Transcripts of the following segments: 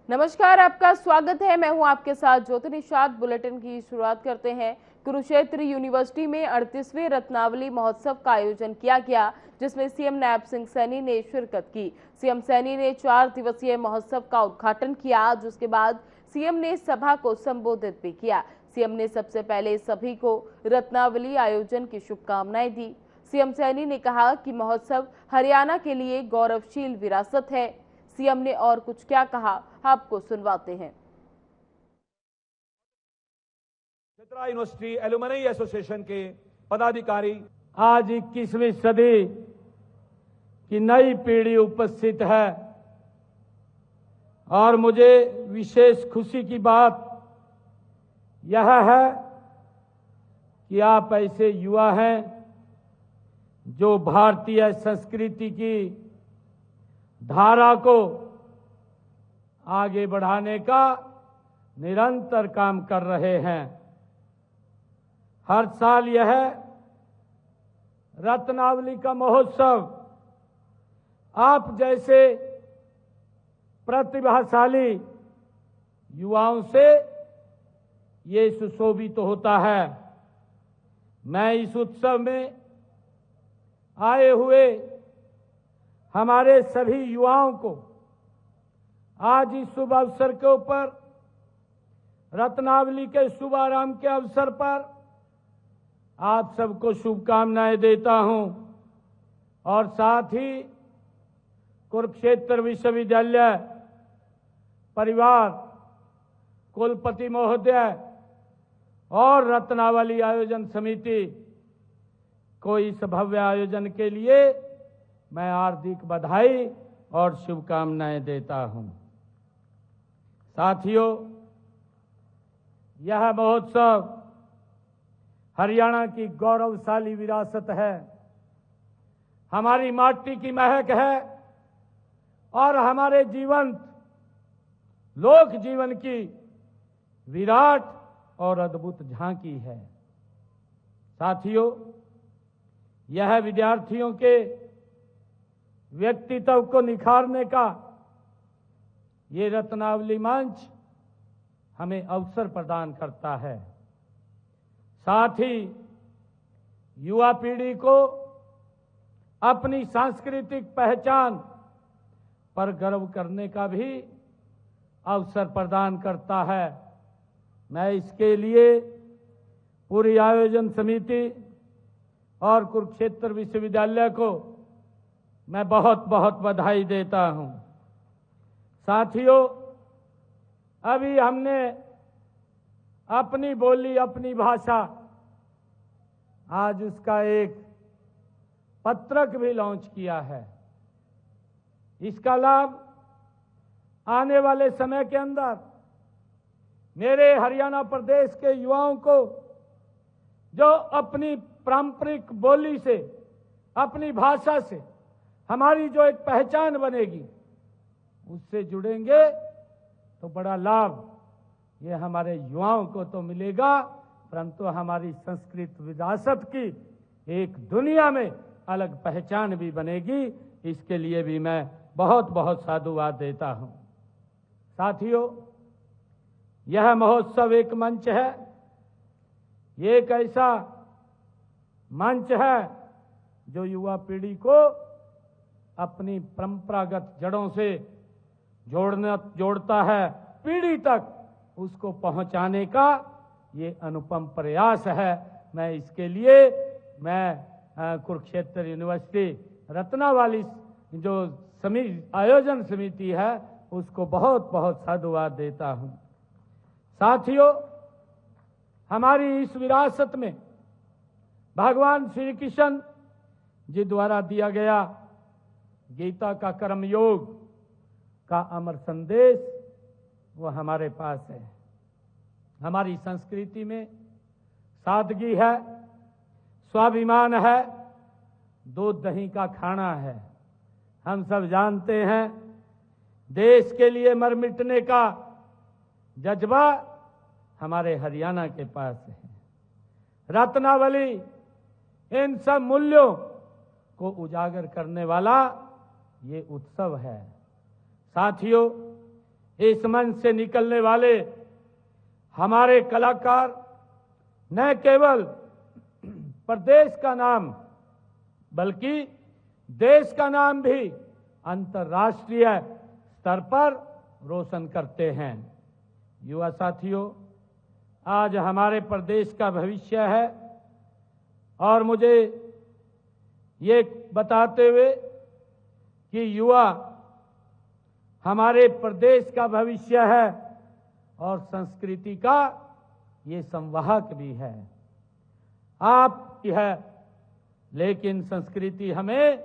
नमस्कार, आपका स्वागत है। मैं हूं आपके साथ ज्योति निषाद। बुलेटिन की शुरुआत करते हैं। कुरुक्षेत्र यूनिवर्सिटी में 38वें रत्नावली महोत्सव का आयोजन किया गया, जिसमें सीएम नायब सिंह सैनी ने शिरकत की। सीएम सैनी ने 4 दिवसीय महोत्सव का उद्घाटन किया, जिसके बाद सीएम ने सभा को संबोधित भी किया। सीएम ने सबसे पहले सभी को रत्नावली आयोजन की शुभकामनाएं दी। सीएम सैनी ने कहा कि महोत्सव हरियाणा के लिए गौरवशील विरासत है। सीएम ने और कुछ क्या कहा, आपको सुनवाते हैं। चतरा यूनिवर्सिटी एलुमनी एसोसिएशन के पदाधिकारी, आज 21वीं सदी की नई पीढ़ी उपस्थित है और मुझे विशेष खुशी की बात यह है कि आप ऐसे युवा हैं जो भारतीय संस्कृति की धारा को आगे बढ़ाने का निरंतर काम कर रहे हैं। हर साल यह रत्नावली का महोत्सव आप जैसे प्रतिभाशाली युवाओं से ये सुशोभित होता है। मैं इस उत्सव में आए हुए हमारे सभी युवाओं को आज इस शुभ अवसर के ऊपर, रत्नावली के शुभारंभ के अवसर पर आप सबको शुभकामनाएं देता हूं और साथ ही कुरुक्षेत्र विश्वविद्यालय परिवार, कुलपति महोदय और रत्नावली आयोजन समिति को इस भव्य आयोजन के लिए मैं हार्दिक बधाई और शुभकामनाएं देता हूं। साथियों, यह महोत्सव हरियाणा की गौरवशाली विरासत है, हमारी माटी की महक है और हमारे जीवंत लोक जीवन की विराट और अद्भुत झांकी है। साथियों, यह विद्यार्थियों के व्यक्तित्व को निखारने का ये रत्नावली मंच हमें अवसर प्रदान करता है। साथ ही युवा पीढ़ी को अपनी सांस्कृतिक पहचान पर गर्व करने का भी अवसर प्रदान करता है। मैं इसके लिए पूरी आयोजन समिति और कुरुक्षेत्र विश्वविद्यालय को मैं बहुत बहुत बधाई देता हूं। साथियों, अभी हमने अपनी बोली, अपनी भाषा, आज उसका एक पत्रक भी लॉन्च किया है। इसका लाभ आने वाले समय के अंदर मेरे हरियाणा प्रदेश के युवाओं को, जो अपनी पारंपरिक बोली से, अपनी भाषा से हमारी जो एक पहचान बनेगी, उससे जुड़ेंगे तो बड़ा लाभ ये हमारे युवाओं को तो मिलेगा, परंतु हमारी संस्कृत विरासत की एक दुनिया में अलग पहचान भी बनेगी। इसके लिए भी मैं बहुत बहुत साधुवाद देता हूं। साथियों, यह महोत्सव एक मंच है, ये एक ऐसा मंच है जो युवा पीढ़ी को अपनी परंपरागत जड़ों से जोड़ता है, पीढ़ी तक उसको पहुंचाने का ये अनुपम प्रयास है। मैं इसके लिए कुरुक्षेत्र यूनिवर्सिटी रत्नावली जो आयोजन समिति है उसको बहुत बहुत साधुवाद देता हूं। साथियों, हमारी इस विरासत में भगवान श्री कृष्ण जी द्वारा दिया गया गीता का कर्मयोग का अमर संदेश वो हमारे पास है। हमारी संस्कृति में सादगी है, स्वाभिमान है, दूध दही का खाना है। हम सब जानते हैं, देश के लिए मर मिटने का जज्बा हमारे हरियाणा के पास है। रत्नावली इन सब मूल्यों को उजागर करने वाला ये उत्सव है। साथियों, इस मंच से निकलने वाले हमारे कलाकार न केवल प्रदेश का नाम बल्कि देश का नाम भी अंतर्राष्ट्रीय स्तर पर रोशन करते हैं। युवा साथियों, आज हमारे प्रदेश का भविष्य है और मुझे ये बताते हुए कि युवा हमारे प्रदेश का भविष्य है और संस्कृति का ये संवाहक भी है। आप यह लेकिन संस्कृति हमें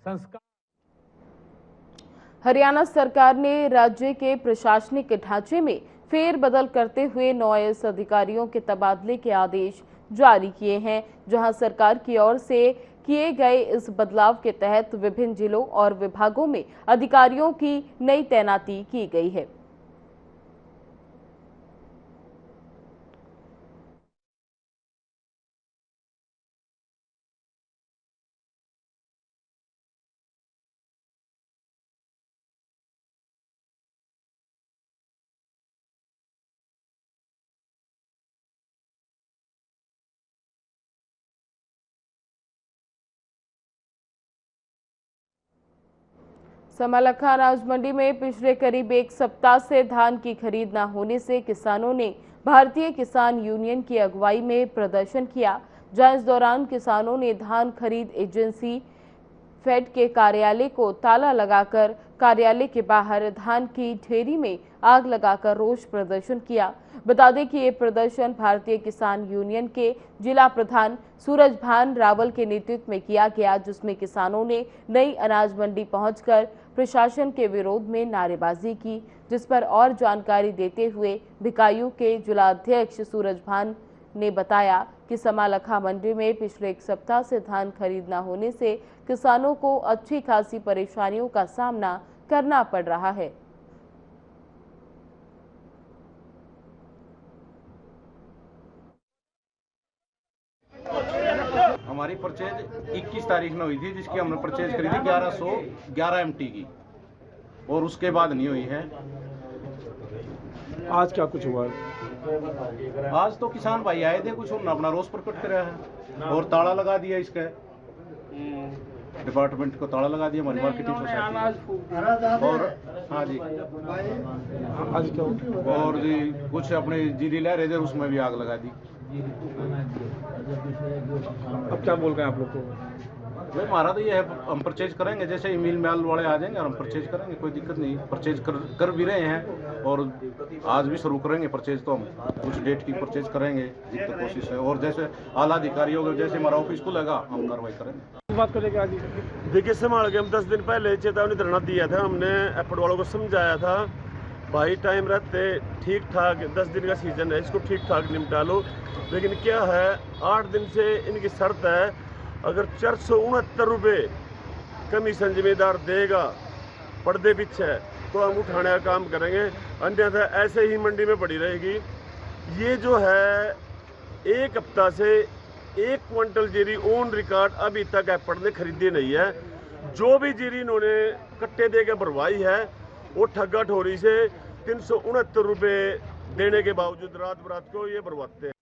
संस्कार। हरियाणा सरकार ने राज्य के प्रशासनिक ढांचे में फेरबदल करते हुए 9 IAS अधिकारियों के तबादले के आदेश जारी किए हैं, जहां सरकार की ओर से किए गए इस बदलाव के तहत विभिन्न जिलों और विभागों में अधिकारियों की नई तैनाती की गई है। समालखा अनाज मंडी में पिछले करीब 1 सप्ताह से धान की खरीद न होने से किसानों ने भारतीय किसान यूनियन की अगुवाई में प्रदर्शन किया, जहां इस दौरान किसानों ने धान खरीद एजेंसी फेड के कार्यालय को ताला लगाकर कार्यालय के बाहर धान की ढेरी में आग लगाकर रोष प्रदर्शन किया। बता दें कि ये प्रदर्शन भारतीय किसान यूनियन के जिला प्रधान सूरजभान रावल के नेतृत्व में किया गया, जिसमें किसानों ने नई अनाज मंडी पहुंचकर प्रशासन के विरोध में नारेबाजी की, जिस पर और जानकारी देते हुए भिकायू के जिलाध्यक्ष सूरजभान ने बताया कि समालखा मंडी में पिछले 1 सप्ताह से धान खरीद न होने से किसानों को अच्छी खासी परेशानियों का सामना करना पड़ रहा है। हमारी परचेज 21 तारीख में हुई थी, जिसकी हमने परचेज खरीदी 1111 MT की, और उसके बाद नहीं हुई है। आज क्या कुछ हुआ? आज तो किसान भाई आए थे, कुछ उन्होंने अपना रोष प्रकट कराया है और ताला लगा दिया। इसका डिपार्टमेंट को ताला लगा दिया, हमारी मार्केटिंग सोसाइटी। और हाँ जी, आज क्या? और जी कुछ अपने जीरी ले रहे थे, उसमें भी आग लगा दी। अब क्या बोल रहे हैं आप लोग को? भाई हमारा तो ये है, हम परचेज करेंगे, जैसे ही मिल मैल वाले आ जाएंगे और हम परचेज करेंगे, कोई दिक्कत नहीं। परचेज कर भी रहे हैं और आज भी शुरू करेंगे परचेज। तो हम कुछ डेट की परचेज करेंगे, जितनी कोशिश है। और जैसे आला अधिकारी होगा, जैसे हमारा ऑफिस खुलेगा, हम कार्रवाई करेंगे। बात करेंगे आगे। देखिए, संभाल के हम 10 दिन पहले चेतावनी धरना दिया था, हमने एफर्ट वालों को समझाया था, भाई टाइम रहते ठीक ठाक 10 दिन का सीजन है, इसको ठीक ठाक निपटा लो। लेकिन क्या है, 8 दिन से इनकी शर्त है, अगर 469 रुपये कमीशन जिम्मेदार देगा पर्दे पीछे, तो हम उठाने का काम करेंगे, अन्यथा ऐसे ही मंडी में पड़ी रहेगी। ये जो है 1 हफ्ता से 1 क्विंटल जीरी ऑन रिकॉर्ड अभी तक एफर्ट ने खरीदी नहीं है। जो भी जीरी इन्होंने कट्टे दे के भरवाई है, वो ठग्गा ठोरी से 369 रुपये देने के बावजूद रात बरात को ये भरवाते हैं।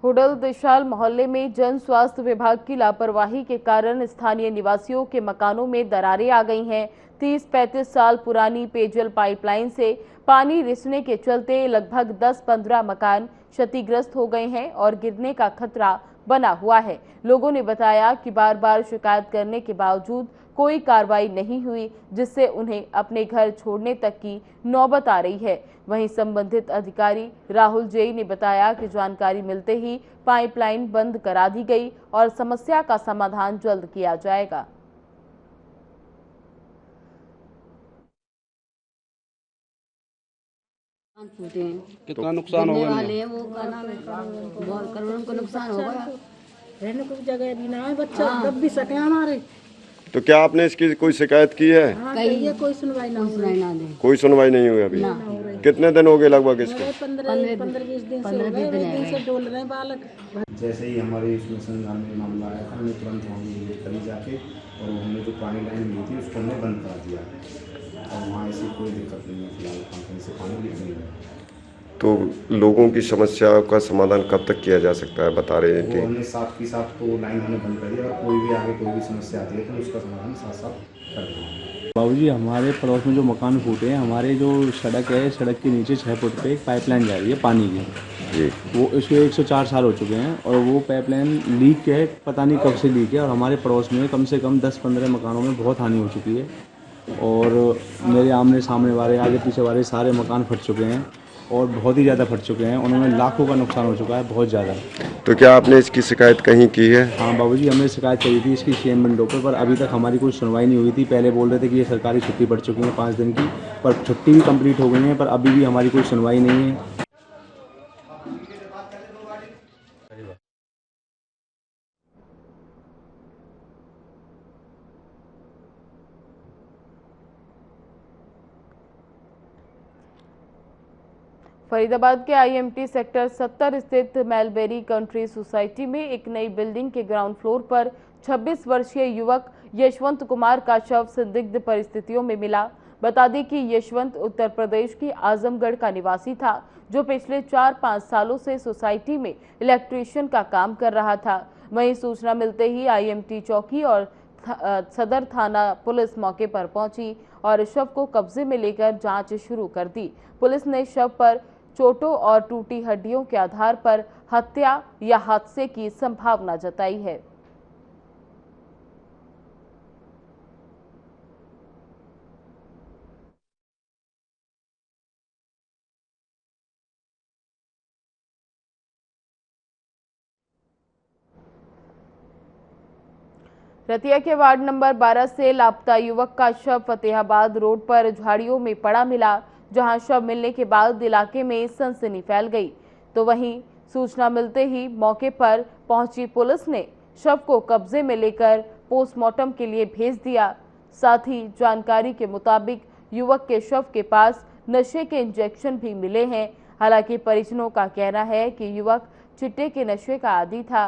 हुडल दिशाल मोहल्ले में जन स्वास्थ्य विभाग की लापरवाही के कारण स्थानीय निवासियों के मकानों में दरारें आ गई हैं। 30-35 साल पुरानी पेयजल पाइपलाइन से पानी रिसने के चलते लगभग 10-15 मकान क्षतिग्रस्त हो गए हैं और गिरने का खतरा बना हुआ है। लोगों ने बताया कि बार बार शिकायत करने के बावजूद कोई कार्रवाई नहीं हुई, जिससे उन्हें अपने घर छोड़ने तक की नौबत आ रही है। वहीं संबंधित अधिकारी राहुल जैन ने बताया कि जानकारी मिलते ही पाइपलाइन बंद करा दी गई और समस्या का समाधान जल्द किया जाएगा। कितना नुकसान होगा? बहुत करोड़ों का नुकसान होगा। रहने को जगह भी ना है, बच्चा दब भी सके हमारे। तो क्या आपने इसकी कोई शिकायत की है? कहीं कोई सुनवाई ना हो। कोई सुनवाई नहीं हुई अभी? कितने दिन हो गए लगभग इसके? 15-20 दिन से हो गए, दिन से डोल रहे बालक। जैसे ही हमारे इसमें संज्ञान में मामला आया था, हमने तुरंत वहाँ ये करी जाके और हमने जो पुरानी लाइन ली थी उसको हमने बंद करा दिया। और ऐसी कोई दिक्कत नहीं है फिलहाल, कंपनी से पानी लीक नहीं है। तो लोगों की समस्या का समाधान कब तक किया जा सकता है, बता रहे हैं वो कि हमने साथ की साथ तो लाइन हमने बंद कर दी, और कोई भी आगे कोई भी समस्या आती है तो उसका समाधान साथ साथ कर देंगे। बाबूजी, हमारे पड़ोस में जो मकान फूटे हैं, हमारे जो सड़क है, सड़क के नीचे 6 फुट पे एक पाइपलाइन जा रही है पानी की जी, वो इसको 104 साल हो चुके हैं और वो पाइपलाइन लीक है, पता नहीं कब से लीक है। और हमारे पड़ोस में कम से कम 10-15 मकानों में बहुत हानि हो चुकी है और मेरे आमने सामने वाले, आगे पीछे वाले सारे मकान फट चुके हैं और बहुत ही ज़्यादा फट चुके हैं। उन्होंने लाखों का नुकसान हो चुका है, बहुत ज़्यादा। तो क्या आपने इसकी शिकायत कहीं की है? हाँ बाबूजी, हमने शिकायत करी थी इसकी सीएम विंडो पर अभी तक हमारी कोई सुनवाई नहीं हुई थी। पहले बोल रहे थे कि ये सरकारी छुट्टी पड़ चुकी है 5 दिन की, पर छुट्टी भी कंप्लीट हो गई है, पर अभी भी हमारी कोई सुनवाई नहीं है। फरीदाबाद के आईएमटी सेक्टर 70 स्थित मेलबेरी कंट्री सोसाइटी में एक नई बिल्डिंग के ग्राउंड फ्लोर पर 26 वर्षीय युवक यशवंत कुमार का शव संदिग्ध परिस्थितियों में मिला। बता दें कि यशवंत उत्तर प्रदेश के आजमगढ़ का निवासी था, जो पिछले 4-5 सालों से सोसाइटी में इलेक्ट्रीशियन का काम कर रहा था। वहीं सूचना मिलते ही आईएमटी चौकी और सदर थाना पुलिस मौके पर पहुंची और शव को कब्जे में लेकर जांच शुरू कर दी। पुलिस ने शव पर चोटों और टूटी हड्डियों के आधार पर हत्या या हादसे की संभावना जताई है। रतिया के वार्ड नंबर 12 से लापता युवक का शव फतेहाबाद रोड पर झाड़ियों में पड़ा मिला, जहां शव मिलने के बाद इलाके में सनसनी फैल गई। तो वहीं सूचना मिलते ही मौके पर पहुंची पुलिस ने शव को कब्जे में लेकर पोस्टमार्टम के लिए भेज दिया। साथ ही जानकारी के मुताबिक युवक के शव के पास नशे के इंजेक्शन भी मिले हैं। हालांकि परिजनों का कहना है कि युवक चिट्टे के नशे का आदी था।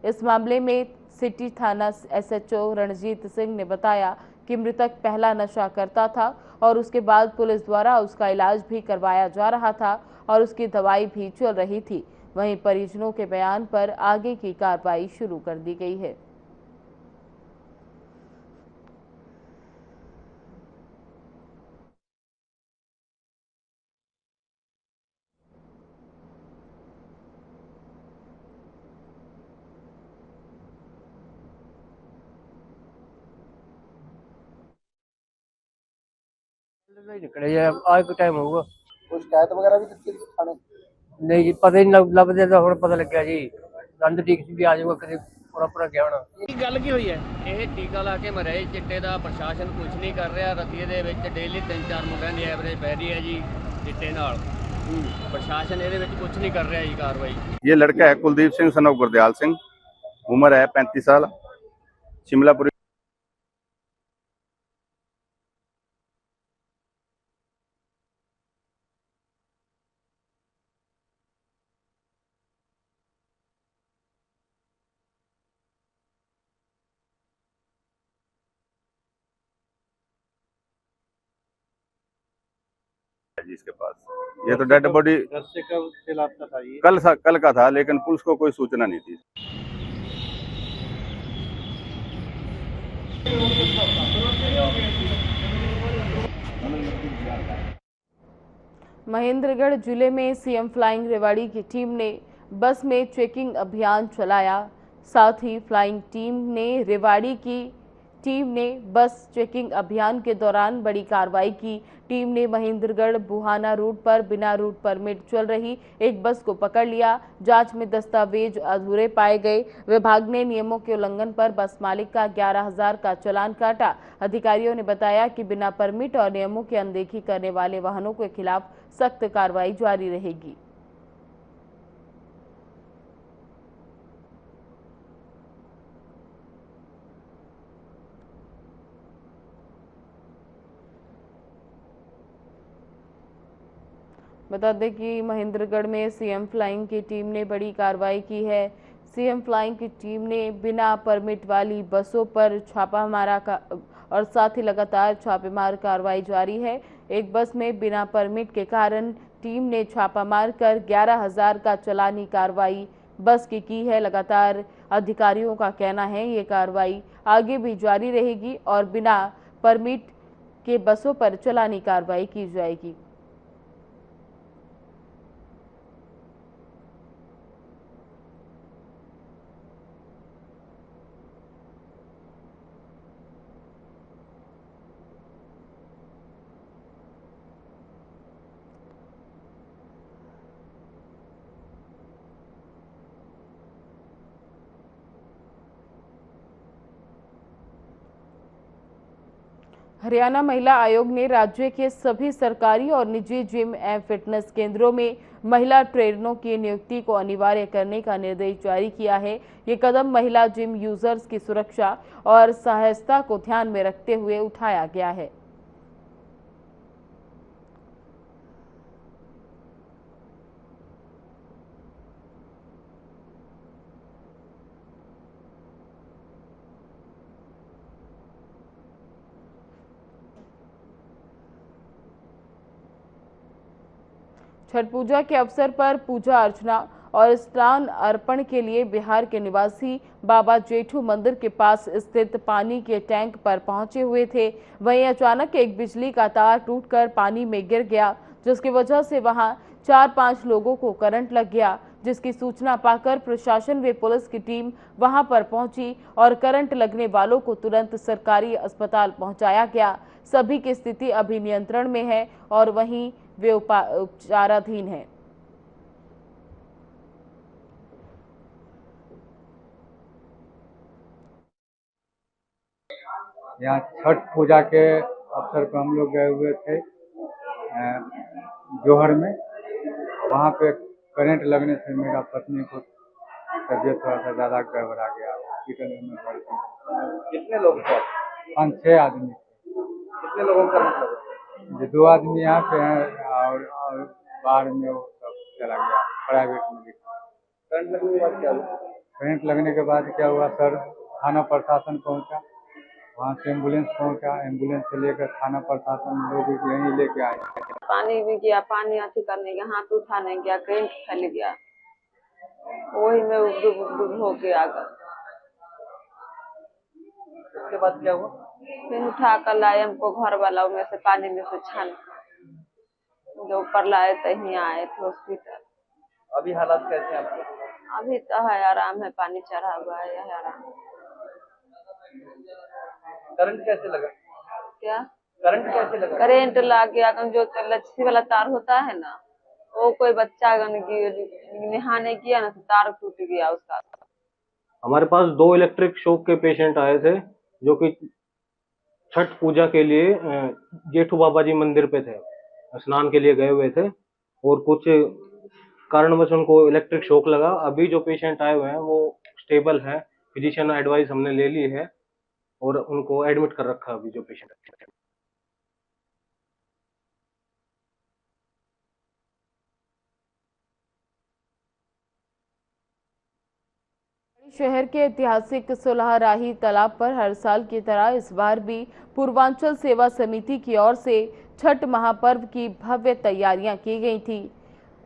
इस मामले में सिटी थाना एसएचओ रणजीत सिंह ने बताया कि मृतक पहला नशा करता था और उसके बाद पुलिस द्वारा उसका इलाज भी करवाया जा रहा था और उसकी दवाई भी चल रही थी। वहीं परिजनों के बयान पर आगे की कार्रवाई शुरू कर दी गई है। आज को टाइम होगा। कोई शिकायत वगैरह भी ਦਿੱਤੀ थाने? नहीं जी, पता ही नहीं ਲੱਭਦੇ ਤਾਂ ਹੁਣ ਪਤਾ ਲੱਗਿਆ ਜੀ। ਦੰਦ ਟੀਕ ਵੀ ਆ ਜਾਊਗਾ ਕਦੇ ਪੂਰਾ ਗਿਆ ਹੋਣਾ। ਕੀ ਗੱਲ ਕੀ ਹੋਈ ਹੈ? ਇਹ ਟੀਕਾ ਲਾ ਕੇ ਮਰਿਆ ਜੀ ਚਿੱਟੇ ਦਾ। ਪ੍ਰਸ਼ਾਸਨ ਕੁਝ ਨਹੀਂ ਕਰ ਰਿਹਾ। ਰਤੀਏ ਦੇ ਵਿੱਚ ਡੇਲੀ 3-4 ਮੁੰਡਿਆਂ ਦੀ ਐਵਰੇਜ ਪੈ ਰਹੀ ਹੈ ਜੀ ਚਿੱਟੇ ਨਾਲ। ਪ੍ਰਸ਼ਾਸਨ ਇਹਦੇ ਵਿੱਚ ਕੁਝ ਨਹੀਂ ਕਰ ਰਿਹਾ ਜੀ ਕਾਰਵਾਈ। ये लड़का है कुलदीप सिंह सन ऑफ गुरदयाल सिंह, उम्र है 35 साल, शिमलापुरी। जी इसके पास ये तो डेड बॉडी से कब लापता था ये? कल का था, लेकिन पुलिस को कोई सूचना नहीं थी। महेंद्रगढ़ जिले में सीएम फ्लाइंग रेवाड़ी की टीम ने बस में चेकिंग अभियान चलाया। साथ ही फ्लाइंग टीम ने बस चेकिंग अभियान के दौरान बड़ी कार्रवाई की। टीम ने महेंद्रगढ़ बुहाना रूट पर बिना रूट परमिट चल रही एक बस को पकड़ लिया। जांच में दस्तावेज अधूरे पाए गए। विभाग ने नियमों के उल्लंघन पर बस मालिक का 11,000 का चालान काटा। अधिकारियों ने बताया कि बिना परमिट और नियमों की अनदेखी करने वाले वाहनों के खिलाफ सख्त कार्रवाई जारी रहेगी। बता दें कि महेंद्रगढ़ में सीएम फ्लाइंग की टीम ने बड़ी कार्रवाई की है। सीएम फ्लाइंग की टीम ने बिना परमिट वाली बसों पर छापा मारा और साथ ही लगातार छापेमार कार्रवाई जारी है। एक बस में बिना परमिट के कारण टीम ने छापा मारकर 11,000 का चालानी कार्रवाई बस की है। लगातार अधिकारियों का कहना है ये कार्रवाई आगे भी जारी रहेगी और बिना परमिट के बसों पर चालानी कार्रवाई की जाएगी। हरियाणा महिला आयोग ने राज्य के सभी सरकारी और निजी जिम एवं फिटनेस केंद्रों में महिला ट्रेनरों की नियुक्ति को अनिवार्य करने का निर्देश जारी किया है। ये कदम महिला जिम यूजर्स की सुरक्षा और सहजता को ध्यान में रखते हुए उठाया गया है। छठ पूजा के अवसर पर पूजा अर्चना और स्नान अर्पण के लिए बिहार के निवासी बाबा जेठू मंदिर के पास स्थित पानी के टैंक पर पहुंचे हुए थे। वहीं अचानक एक बिजली का तार टूटकर पानी में गिर गया, जिसकी वजह से वहां 4-5 लोगों को करंट लग गया, जिसकी सूचना पाकर प्रशासन व पुलिस की टीम वहां पर पहुंची और करंट लगने वालों को तुरंत सरकारी अस्पताल पहुंचाया गया। सभी की स्थिति अभी नियंत्रण में है और वहीं वे उपचाराधीन है। यहाँ छठ पूजा के अवसर पर हम लोग गए हुए थे जोहर में। वहाँ पे करंट लगने से मेरा पत्नी को तबीयत थोड़ा सा ज़्यादा गड़बड़ा गया, हॉस्पिटल में भर्ती। कितने लोग थे? 5-6 आदमी। कितने लोगों का जो 2 आदमी यहाँ पे हैं और बाहर में वो सब चला गया, प्राइवेट में दिखा। करंट लगने के बाद क्या हुआ? करंट लगने के बाद क्या हुआ सर, थाना प्रशासन पहुँचा, वहाँ से एम्बुलेंस पहुँचा, एम्बुलेंस से लेकर थाना प्रशासन लोग यहीं लेके आए। पानी भी गया, पानी अथी करने गया, हाथ उठाने गया, करंट फैल गया, वही में उब हो के आ गया। उसके बाद क्या हुआ? फिर उठा कर लाए हमको घर वाला में से, पानी में से छान जो ऊपर लाए तो यहीं आए थे हॉस्पिटल। अभी हालात कैसे हैं आपके? अभी तो है आराम है, पानी चढ़ा हुआ है, यह आराम। करंट कैसे लगा? क्या करंट कैसे लगा? करंट लग गया, जो लच्छी वाला तार होता है ना, वो कोई बच्चा नहाने किया ना, तार टूट गया उसका। हमारे पास 2 इलेक्ट्रिक शॉक के पेशेंट आए थे जो कि छठ पूजा के लिए जेठू बाबा जी मंदिर पे थे, स्नान के लिए गए हुए थे और कुछ कारणवश उनको इलेक्ट्रिक शॉक लगा। अभी जो पेशेंट आए हुए हैं वो स्टेबल है, फिजिशियन एडवाइस हमने ले ली है और उनको एडमिट कर रखा है अभी जो पेशेंट है। शहर के ऐतिहासिक सुलहराही तालाब पर हर साल की तरह इस बार भी पूर्वांचल सेवा समिति की ओर से छठ महापर्व की भव्य तैयारियां की गई थी।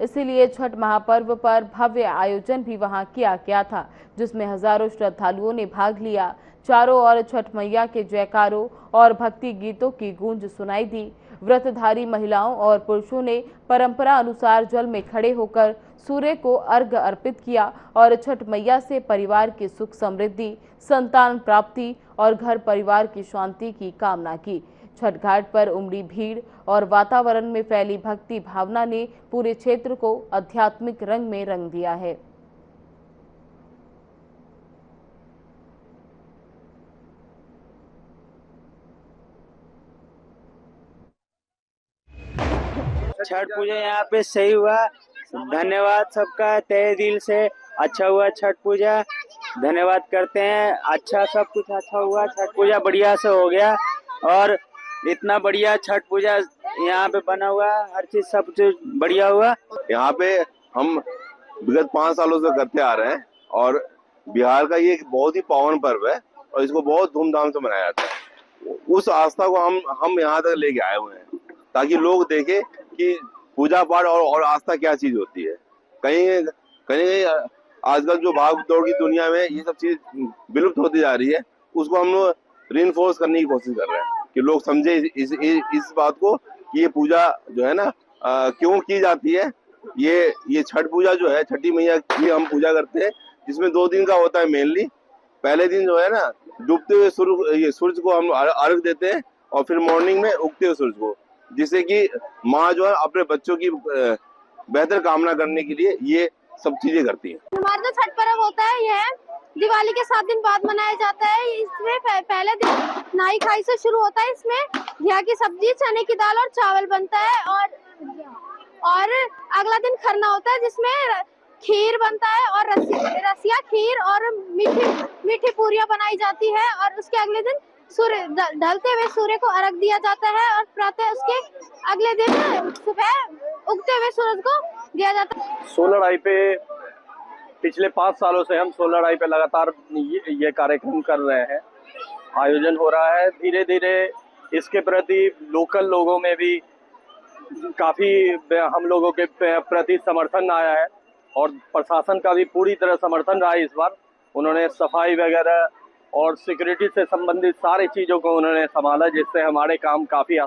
इसीलिए छठ महापर्व पर भव्य आयोजन भी वहां किया गया था, जिसमें हजारों श्रद्धालुओं ने भाग लिया। चारों ओर छठ मैया के जयकारों और भक्ति गीतों की गूंज सुनाई दी। व्रतधारी महिलाओं और पुरुषों ने परंपरा अनुसार जल में खड़े होकर सूर्य को अर्घ्य अर्पित किया और छठ मैया से परिवार की सुख समृद्धि, संतान प्राप्ति और घर परिवार की शांति की कामना की। छठ घाट पर उमड़ी भीड़ और वातावरण में फैली भक्ति भावना ने पूरे क्षेत्र को आध्यात्मिक रंग में रंग दिया है। छठ पूजा यहाँ पे सही हुआ, धन्यवाद सबका तहे दिल से। अच्छा हुआ छठ पूजा, धन्यवाद करते हैं। अच्छा सब कुछ अच्छा हुआ, छठ पूजा बढ़िया से हो गया और इतना बढ़िया छठ पूजा यहाँ पे बना हुआ, हर चीज सब कुछ बढ़िया हुआ। यहाँ पे हम विगत 5 सालों से करते आ रहे हैं और बिहार का ये बहुत ही पावन पर्व है और इसको बहुत धूमधाम से मनाया जाता है। उस आस्था को हम यहाँ तक लेके आए हुए हैं, ताकि लोग देखें कि पूजा पाठ और आस्था क्या चीज होती है। कहीं कहीं आजकल जो भाग दौड़ की दुनिया में ये सब चीज विलुप्त होती जा रही है, उसको हम लोग रीइंफोर्स करने की कोशिश कर रहे हैं कि लोग समझे इस बात को कि ये पूजा जो है ना क्यों की जाती है। ये छठ पूजा जो है, छठी मैया की हम पूजा करते हैं, जिसमें 2 दिन का होता है मेनली। पहले दिन जो है ना डूबते हुए सूरज को हम अर्घ देते हैं, और फिर मॉर्निंग में उगते हुए सूरज को, जिससे कि माँ जो है अपने बच्चों की बेहतर कामना करने के लिए ये सब चीजें करती है। हमारा जो छठ पर्व होता है यह दिवाली के 7 दिन बाद मनाया जाता है। इसमें पहले दिन नहाई खाई से शुरू होता है। इसमें घिया की सब्जी, चने की दाल और चावल बनता है, और अगला दिन खरना होता है जिसमें खीर बनता है और रसिया खीर और मीठी पूरियां बनाई जाती है। और उसके अगले दिन सूर्य ढलते हुए सूर्य को अर्घ दिया जाता है, और प्रातः उसके अगले दिन सुबह उगते हुए सूरज को दिया जाता है। सोलर आई पे पिछले 5 सालों से हम सोलर आई पे लगातार ये कार्यक्रम कर रहे हैं, आयोजन हो रहा है। धीरे धीरे इसके प्रति लोकल लोगों में भी काफी हम लोगों के प्रति समर्थन आया है, और प्रशासन का भी पूरी तरह समर्थन रहा है इस बार। उन्होंने सफाई वगैरह और सिक्योरिटी से संबंधित सारी चीजों को उन्होंने संभाला, जिससे हमारे काम काफी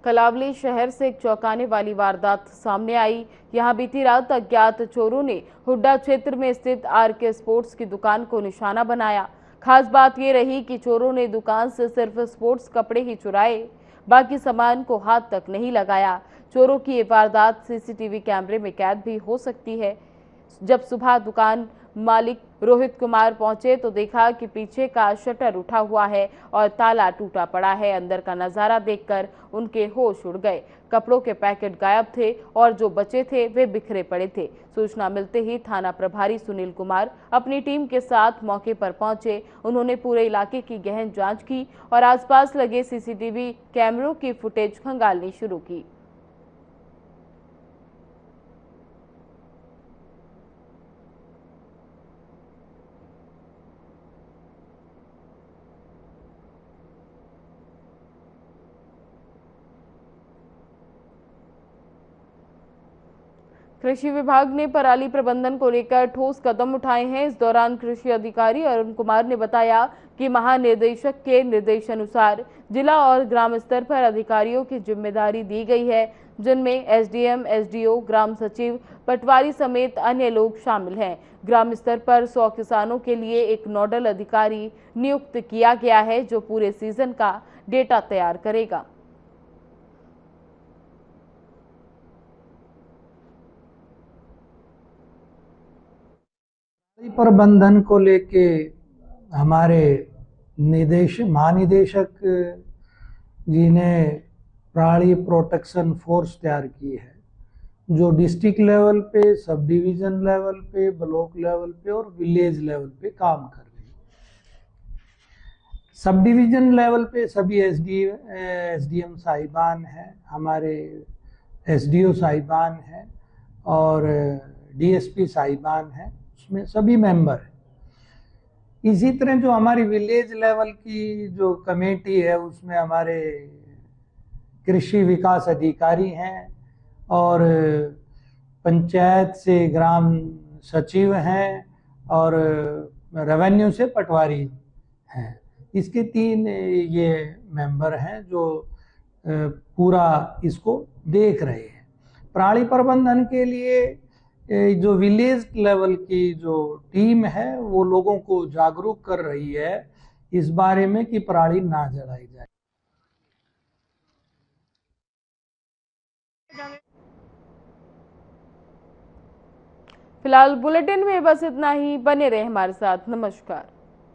कलावली शहर से एक चौंकाने वाली वारदात सामने आई। यहां बीती रात अज्ञात चोरों ने हुड्डा क्षेत्र में स्थित आरके स्पोर्ट्स की दुकान को निशाना बनाया। खास बात ये रही कि चोरों ने दुकान से सिर्फ स्पोर्ट्स कपड़े ही चुराए, बाकी सामान को हाथ तक नहीं लगाया। चोरों की ये वारदात सीसीटीवी कैमरे में कैद भी हो सकती है। जब सुबह दुकान मालिक रोहित कुमार पहुंचे तो देखा कि पीछे का शटर उठा हुआ है और ताला टूटा पड़ा है। अंदर का नजारा देखकर उनके होश उड़ गए। कपड़ों के पैकेट गायब थे और जो बचे थे वे बिखरे पड़े थे। सूचना मिलते ही थाना प्रभारी सुनील कुमार अपनी टीम के साथ मौके पर पहुंचे। उन्होंने पूरे इलाके की गहन जांच की और आसपास लगे सीसीटीवी कैमरों की फुटेज खंगालनी शुरू की। कृषि विभाग ने पराली प्रबंधन को लेकर ठोस कदम उठाए हैं। इस दौरान कृषि अधिकारी अरुण कुमार ने बताया कि महानिदेशक के निर्देशानुसार जिला और ग्राम स्तर पर अधिकारियों की जिम्मेदारी दी गई है, जिनमें एसडीएम, एसडीओ, ग्राम सचिव, पटवारी समेत अन्य लोग शामिल हैं। ग्राम स्तर पर 100 किसानों के लिए एक नोडल अधिकारी नियुक्त किया गया है, जो पूरे सीजन का डेटा तैयार करेगा। प्रबंधन को लेके हमारे महानिदेशक जी ने पराली प्रोटेक्शन फोर्स तैयार की है, जो डिस्ट्रिक्ट लेवल पे, सब डिवीजन लेवल पे, ब्लॉक लेवल पे और विलेज लेवल पे काम कर रही है। सब डिवीजन लेवल पे सभी एसडीएम साहिबान हैं, हमारे एसडीओ साहिबान हैं और डीएसपी साहिबान हैं, उसमें सभी मेंबर हैं। इसी तरह जो हमारी विलेज लेवल की जो कमेटी है, उसमें हमारे कृषि विकास अधिकारी हैं और पंचायत से ग्राम सचिव हैं और रेवेन्यू से पटवारी हैं। इसके 3 ये मेंबर हैं जो पूरा इसको देख रहे हैं। पराली प्रबंधन के लिए जो विलेज लेवल की जो टीम है वो लोगों को जागरूक कर रही है इस बारे में कि पराली ना जलाई जाए। फिलहाल बुलेटिन में बस इतना ही। बने रहे हमारे साथ। नमस्कार।